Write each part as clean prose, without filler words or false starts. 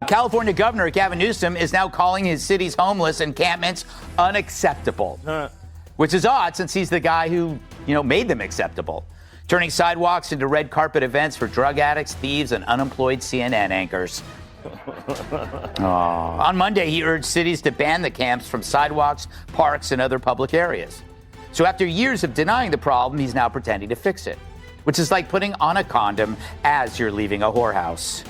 California Governor Gavin Newsom is now calling his city's homeless encampments unacceptable, which is odd since he's the guy who, made them acceptable, turning sidewalks into red carpet events for drug addicts, thieves, and unemployed CNN anchors. On Monday, he urged cities to ban the camps from sidewalks, parks, and other public areas. So after years of denying the problem, he's now pretending to fix it, which is like putting on a condom as you're leaving a whorehouse.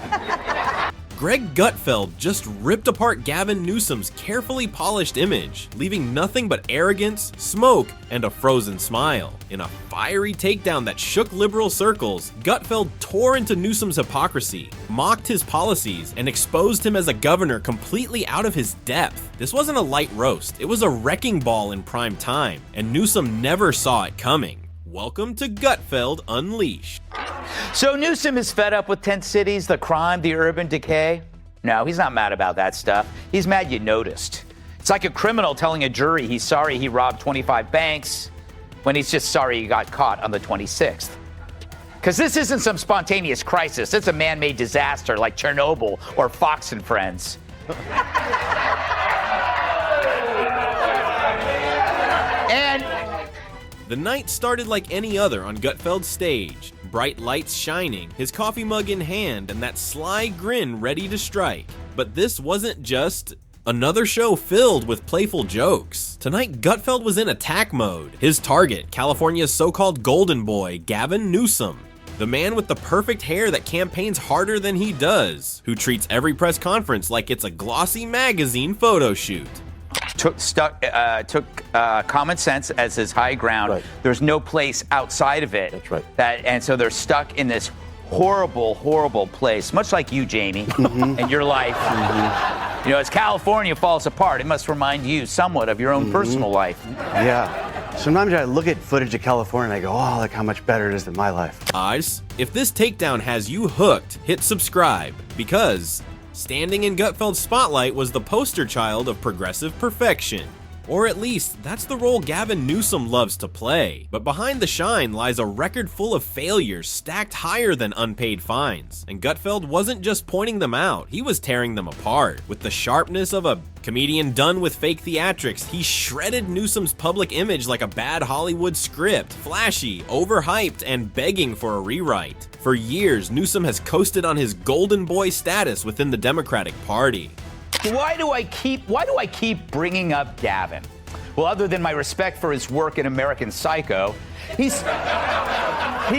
Greg Gutfeld just ripped apart Gavin Newsom's carefully polished image, leaving nothing but arrogance, smoke, and a frozen smile. In a fiery takedown that shook liberal circles, Gutfeld tore into Newsom's hypocrisy, mocked his policies, and exposed him as a governor completely out of his depth. This wasn't a light roast, it was a wrecking ball in prime time, and Newsom never saw it coming. Welcome to Gutfeld Unleashed. So Newsom is fed up with tent cities, the crime, the urban decay? No, he's not mad about that stuff. He's mad you noticed. It's like a criminal telling a jury he's sorry he robbed 25 banks when he's just sorry he got caught on the 26th. Because this isn't some spontaneous crisis. It's a man-made disaster like Chernobyl or Fox and Friends. And the night started like any other on Gutfeld's stage. Bright lights shining, his coffee mug in hand, and that sly grin ready to strike. But this wasn't just another show filled with playful jokes. Tonight, Gutfeld was in attack mode. His target, California's so-called golden boy, Gavin Newsom. The man with the perfect hair that campaigns harder than he does, who treats every press conference like it's a glossy magazine photo shoot. Took common sense as his high ground. Right. There's no place outside of it. That's right. And so they're stuck in this horrible, horrible place, much like you, Jamie, and your life. As California falls apart, it must remind you somewhat of your own personal life. Yeah. Sometimes I look at footage of California and I go, oh, look how much better it is than my life. Guys, if this takedown has you hooked, hit subscribe, because standing in Gutfeld's spotlight was the poster child of progressive perfection. Or at least, that's the role Gavin Newsom loves to play. But behind the shine lies a record full of failures stacked higher than unpaid fines. And Gutfeld wasn't just pointing them out, he was tearing them apart. With the sharpness of a comedian done with fake theatrics, he shredded Newsom's public image like a bad Hollywood script, flashy, overhyped, and begging for a rewrite. For years, Newsom has coasted on his golden boy status within the Democratic Party. Why do I keep bringing up Gavin? Well, other than my respect for his work in American Psycho, he's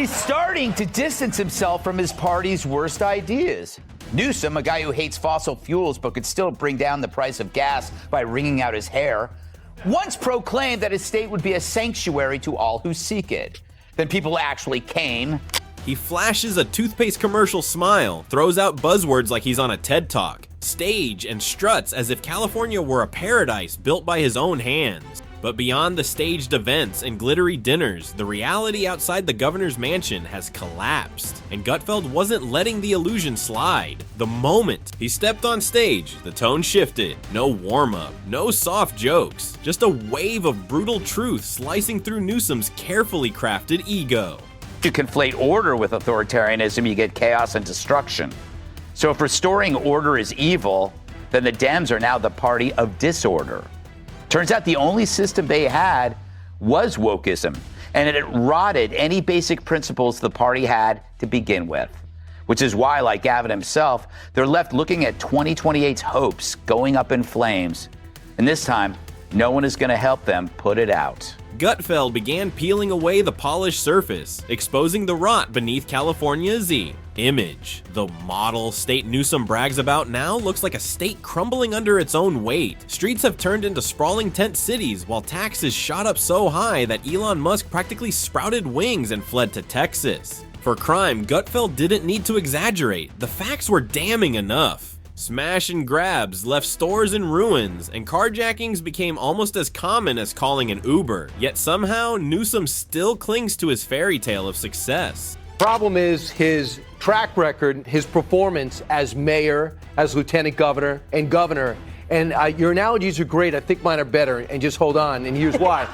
starting to distance himself from his party's worst ideas. Newsom, a guy who hates fossil fuels but could still bring down the price of gas by wringing out his hair, once proclaimed that his state would be a sanctuary to all who seek it. Then people actually came. He flashes a toothpaste commercial smile, throws out buzzwords like he's on a TED Talk, stage and struts as if California were a paradise built by his own hands. But beyond the staged events and glittery dinners, the reality outside the governor's mansion has collapsed. And Gutfeld wasn't letting the illusion slide. The moment he stepped on stage, the tone shifted. No warm-up, no soft jokes, just a wave of brutal truth slicing through Newsom's carefully crafted ego. You conflate order with authoritarianism, you get chaos and destruction. So if restoring order is evil, then the Dems are now the party of disorder. Turns out the only system they had was wokeism, and it rotted any basic principles the party had to begin with. Which is why, like Gavin himself, they're left looking at 2028's hopes going up in flames. And this time, no one is going to help them put it out. Gutfeld began peeling away the polished surface, exposing the rot beneath California's image. The model state Newsom brags about now looks like a state crumbling under its own weight. Streets have turned into sprawling tent cities, while taxes shot up so high that Elon Musk practically sprouted wings and fled to Texas. For crime, Gutfeld didn't need to exaggerate. The facts were damning enough. Smash and grabs left stores in ruins, and carjackings became almost as common as calling an Uber. Yet somehow, Newsom still clings to his fairy tale of success. Problem is his track record, his performance as mayor, as lieutenant governor, and governor. And your analogies are great. I think mine are better. And just hold on, and here's why.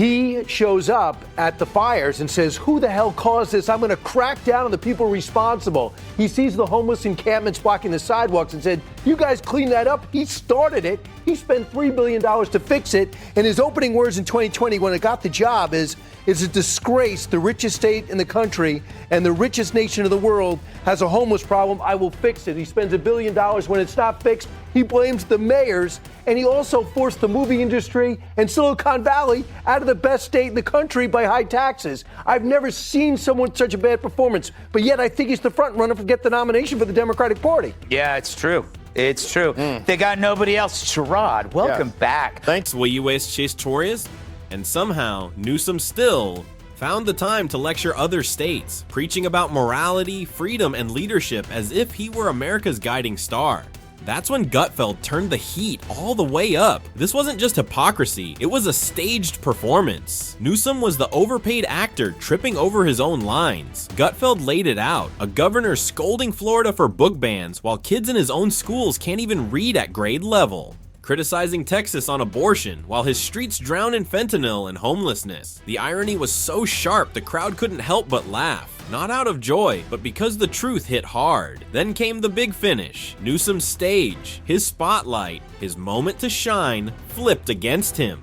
He shows up at the fires and says, who the hell caused this? I'm going to crack down on the people responsible. He sees the homeless encampments blocking the sidewalks and said, you guys clean that up. He started it. He spent $3 billion to fix it. And his opening words in 2020 when it got the job is, it's a disgrace. The richest state in the country and the richest nation of the world has a homeless problem. I will fix it. He spends $1 billion. When it's not fixed, he blames the mayors, and he also forced the movie industry and Silicon Valley out of the best state in the country by high taxes. I've never seen someone with such a bad performance, but yet I think he's the front runner to get the nomination for the Democratic Party. Yeah, it's true. It's true. They got nobody else. Sherrod, welcome back. Thanks, Willies Chase Torias. And somehow, Newsom still found the time to lecture other states, preaching about morality, freedom, and leadership as if he were America's guiding star. That's when Gutfeld turned the heat all the way up. This wasn't just hypocrisy, it was a staged performance. Newsom was the overpaid actor tripping over his own lines. Gutfeld laid it out, a governor scolding Florida for book bans while kids in his own schools can't even read at grade level. Criticizing Texas on abortion while his streets drown in fentanyl and homelessness. The irony was so sharp the crowd couldn't help but laugh. Not out of joy, but because the truth hit hard. Then came the big finish. Newsom's stage, his spotlight, his moment to shine, flipped against him.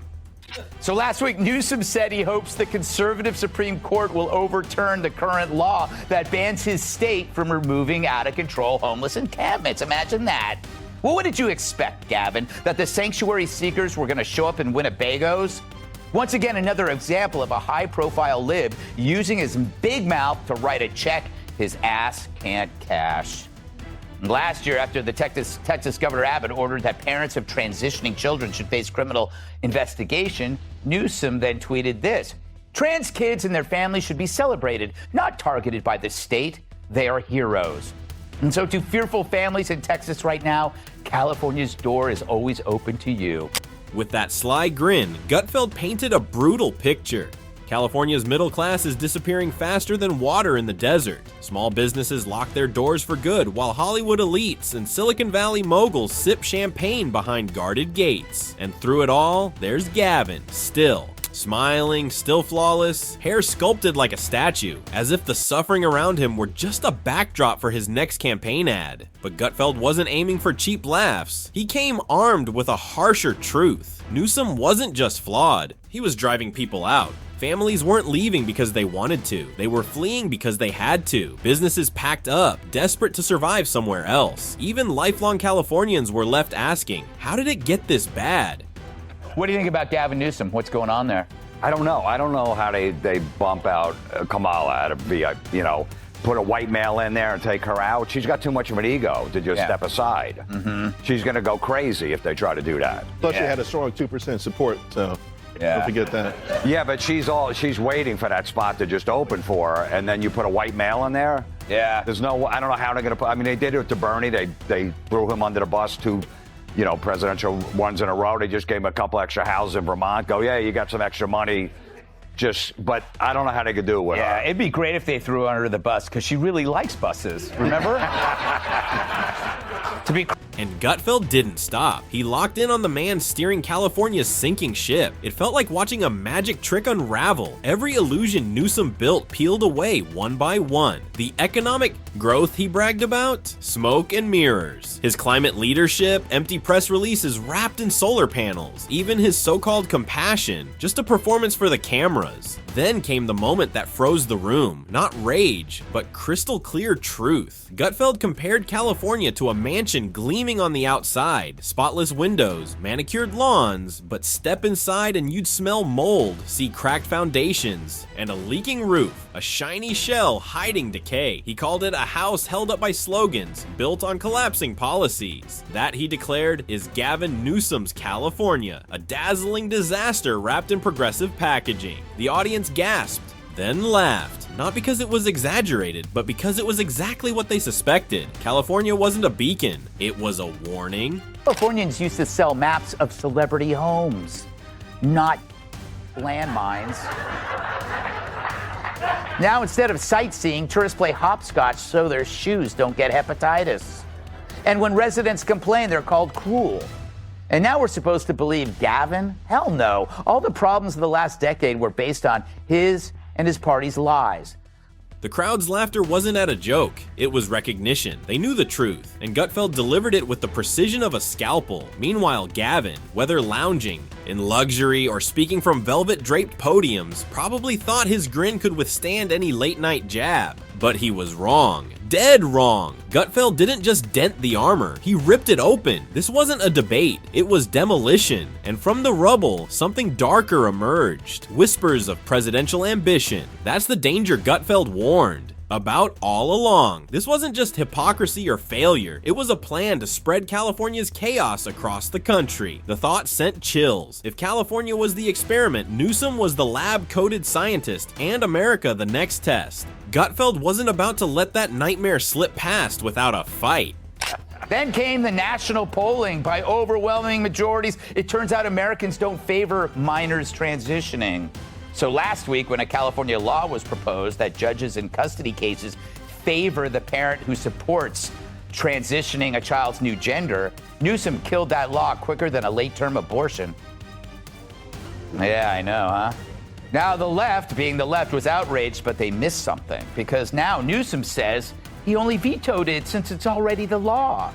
So last week, Newsom said he hopes the conservative Supreme Court will overturn the current law that bans his state from removing out-of-control homeless encampments. Imagine that. Well, what did you expect, Gavin? That the sanctuary seekers were going to show up in Winnebagos? Once again, another example of a high-profile lib using his big mouth to write a check his ass can't cash. Last year, after the Texas Governor Abbott ordered that parents of transitioning children should face criminal investigation, Newsom then tweeted this: trans kids and their families should be celebrated, not targeted by the state. They are heroes. And so to fearful families in Texas right now, California's door is always open to you. With that sly grin, Gutfeld painted a brutal picture. California's middle class is disappearing faster than water in the desert. Small businesses lock their doors for good, while Hollywood elites and Silicon Valley moguls sip champagne behind guarded gates. And through it all, there's Gavin, still smiling, still flawless, hair sculpted like a statue, as if the suffering around him were just a backdrop for his next campaign ad. But Gutfeld wasn't aiming for cheap laughs. He came armed with a harsher truth. Newsom wasn't just flawed, he was driving people out. Families weren't leaving because they wanted to. They were fleeing because they had to. Businesses packed up, desperate to survive somewhere else. Even lifelong Californians were left asking, how did it get this bad? What do you think about Gavin Newsom? What's going on there? I don't know. I don't know how they bump out Kamala out of VIP, put a white male in there and take her out. She's got too much of an ego to just step aside. She's going to go crazy if they try to do that. Plus, she had a strong 2% support, so don't forget that. Yeah, but she's waiting for that spot to just open for her, and then you put a white male in there. Yeah. I don't know how they're going to put. I mean, they did it to Bernie. They threw him under the bus two presidential ones in a row. They just gave him a couple extra houses in Vermont. Go, yeah, you got some extra money. But I don't know how they could do it with her. Yeah, it'd be great if they threw her under the bus because she really likes buses. Remember? And Gutfeld didn't stop. He locked in on the man steering California's sinking ship. It felt like watching a magic trick unravel. Every illusion Newsom built peeled away one by one. The economic growth he bragged about? Smoke and mirrors. His climate leadership? Empty press releases wrapped in solar panels. Even his so-called compassion? Just a performance for the cameras. Then came the moment that froze the room. Not rage, but crystal clear truth. Gutfeld compared California to a mansion gleaming on the outside. Spotless windows, manicured lawns, but step inside and you'd smell mold, see cracked foundations, and a leaking roof, a shiny shell hiding decay. He called it a house held up by slogans, built on collapsing policies. That, he declared, is Gavin Newsom's California, a dazzling disaster wrapped in progressive packaging. The audience gasped, then laughed. Not because it was exaggerated, but because it was exactly what they suspected. California wasn't a beacon, it was a warning. Californians used to sell maps of celebrity homes, not landmines. Now, instead of sightseeing, tourists play hopscotch so their shoes don't get hepatitis. And when residents complain, they're called cruel. And now we're supposed to believe Gavin? Hell no. All the problems of the last decade were based on his and his party's lies. The crowd's laughter wasn't at a joke, it was recognition. They knew the truth, and Gutfeld delivered it with the precision of a scalpel. Meanwhile, Gavin, whether lounging in luxury or speaking from velvet-draped podiums, probably thought his grin could withstand any late-night jab. But he was wrong. Dead wrong. Gutfeld didn't just dent the armor, he ripped it open. This wasn't a debate, it was demolition. And from the rubble, something darker emerged. Whispers of presidential ambition. That's the danger Gutfeld warned about all along. This wasn't just hypocrisy or failure, it was a plan to spread California's chaos across the country. The thought sent chills. If California was the experiment, Newsom was the lab-coated scientist, and America the next test. Gutfeld wasn't about to let that nightmare slip past without a fight. Then came the national polling by overwhelming majorities. It turns out Americans don't favor minors transitioning. So last week, when a California law was proposed that judges in custody cases favor the parent who supports transitioning a child's new gender, Newsom killed that law quicker than a late-term abortion. Yeah, I know, huh? Now the left, being the left, was outraged, but they missed something, because now Newsom says he only vetoed it since it's already the law.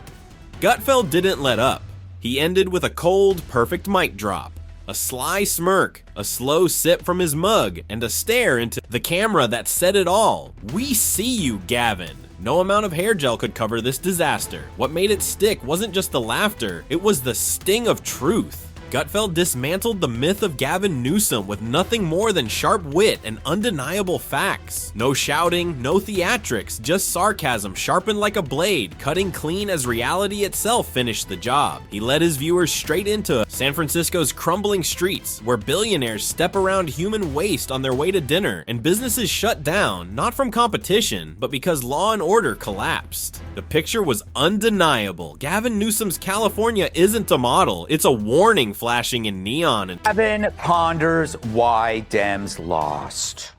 Gutfeld didn't let up. He ended with a cold, perfect mic drop. A sly smirk, a slow sip from his mug, and a stare into the camera that said it all. We see you, Gavin. No amount of hair gel could cover this disaster. What made it stick wasn't just the laughter, it was the sting of truth. Gutfeld dismantled the myth of Gavin Newsom with nothing more than sharp wit and undeniable facts. No shouting, no theatrics, just sarcasm sharpened like a blade, cutting clean as reality itself finished the job. He led his viewers straight into San Francisco's crumbling streets, where billionaires step around human waste on their way to dinner, and businesses shut down, not from competition, but because law and order collapsed. The picture was undeniable. Gavin Newsom's California isn't a model, it's a warning flashing in neon. And Gavin ponders why Dems lost.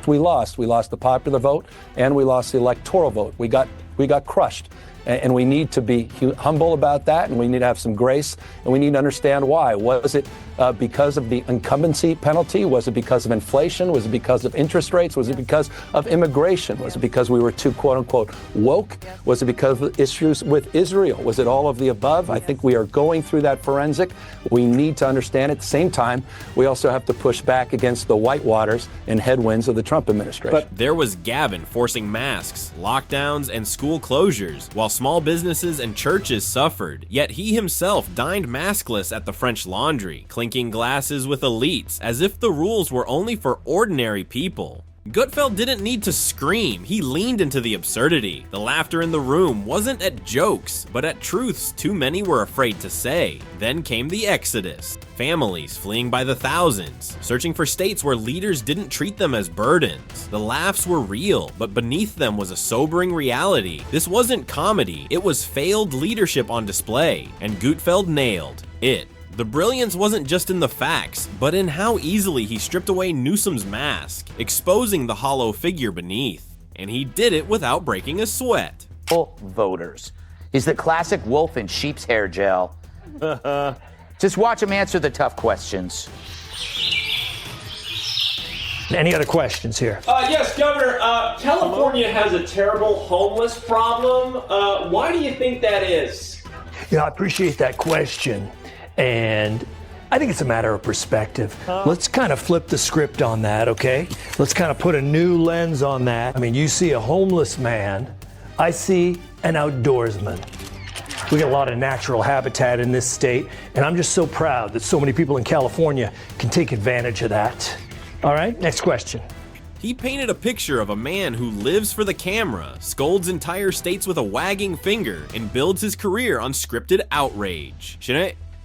We lost the popular vote and we lost the electoral vote. We got crushed. And we need to be humble about that, and we need to have some grace, and we need to understand why. Was it because of the incumbency penalty? Was it because of inflation? Was it because of interest rates? Was it because of immigration? Was it because we were too, quote unquote, woke? Was it because of issues with Israel? Was it all of the above? I think we are going through that forensic. We need to understand at the same time, we also have to push back against the whitewaters and headwinds of the Trump administration. But there was Gavin forcing masks, lockdowns, and school closures, while small businesses and churches suffered. Yet he himself dined maskless at the French Laundry, clinking glasses with elites, as if the rules were only for ordinary people. Gutfeld didn't need to scream, he leaned into the absurdity. The laughter in the room wasn't at jokes, but at truths too many were afraid to say. Then came the exodus. Families fleeing by the thousands, searching for states where leaders didn't treat them as burdens. The laughs were real, but beneath them was a sobering reality. This wasn't comedy, it was failed leadership on display, and Gutfeld nailed it. The brilliance wasn't just in the facts, but in how easily he stripped away Newsom's mask, exposing the hollow figure beneath. And he did it without breaking a sweat. Voters. He's the classic wolf in sheep's hair gel. Just watch him answer the tough questions. Any other questions here? Yes, Governor. California has a terrible homeless problem. Why do you think that is? Yeah, I appreciate that question. And I think it's a matter of perspective. Let's kind of flip the script on that, okay? Let's kind of put a new lens on that. I mean, you see a homeless man, I see an outdoorsman. We got a lot of natural habitat in this state, and I'm just so proud that so many people in California can take advantage of that. All right, next question. He painted a picture of a man who lives for the camera, scolds entire states with a wagging finger, and builds his career on scripted outrage.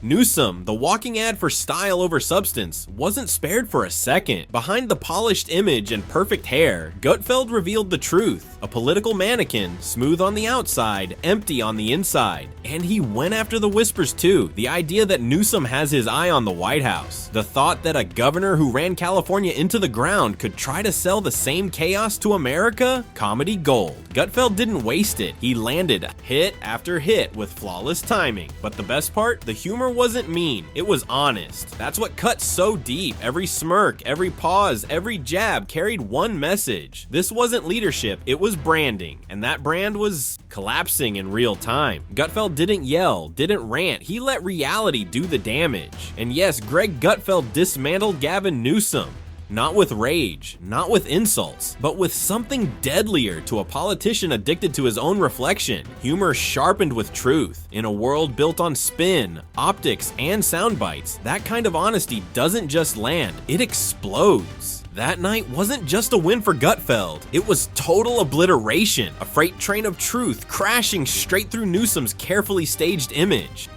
Newsom, the walking ad for style over substance, wasn't spared for a second. Behind the polished image and perfect hair, Gutfeld revealed the truth. A political mannequin, smooth on the outside, empty on the inside. And he went after the whispers too. The idea that Newsom has his eye on the White House. The thought that a governor who ran California into the ground could try to sell the same chaos to America? Comedy gold. Gutfeld didn't waste it. He landed hit after hit with flawless timing. But the best part? The humor wasn't mean. It was honest. That's what cut so deep. Every smirk, every pause, every jab carried one message. This wasn't leadership, it was branding. And that brand was collapsing in real time. Gutfeld didn't yell, didn't rant. He let reality do the damage. And yes, Greg Gutfeld dismantled Gavin Newsom. Not with rage, not with insults, but with something deadlier to a politician addicted to his own reflection. Humor sharpened with truth. In a world built on spin, optics, and sound bites, that kind of honesty doesn't just land, it explodes. That night wasn't just a win for Gutfeld, it was total obliteration, a freight train of truth crashing straight through Newsom's carefully staged image.